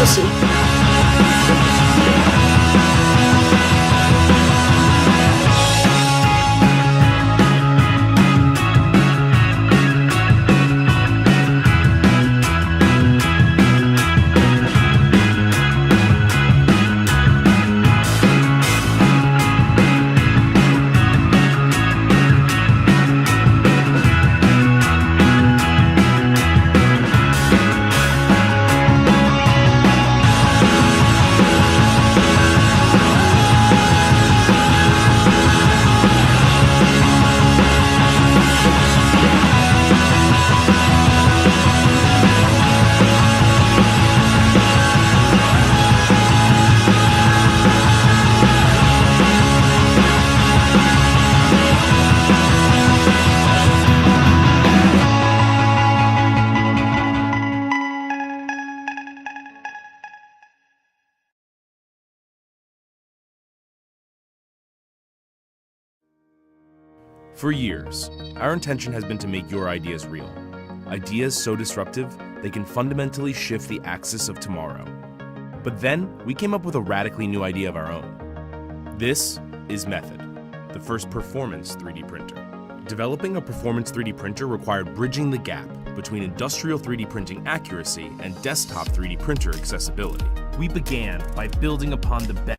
Chelsea. For years, our intention has been to make your ideas real. Ideas so disruptive, they can fundamentally shift the axis of tomorrow. But then, we came up with a radically new idea of our own. This is Method, the first performance 3D printer. Developing a performance 3D printer required bridging the gap between industrial 3D printing accuracy and desktop 3D printer accessibility. We began by building upon the best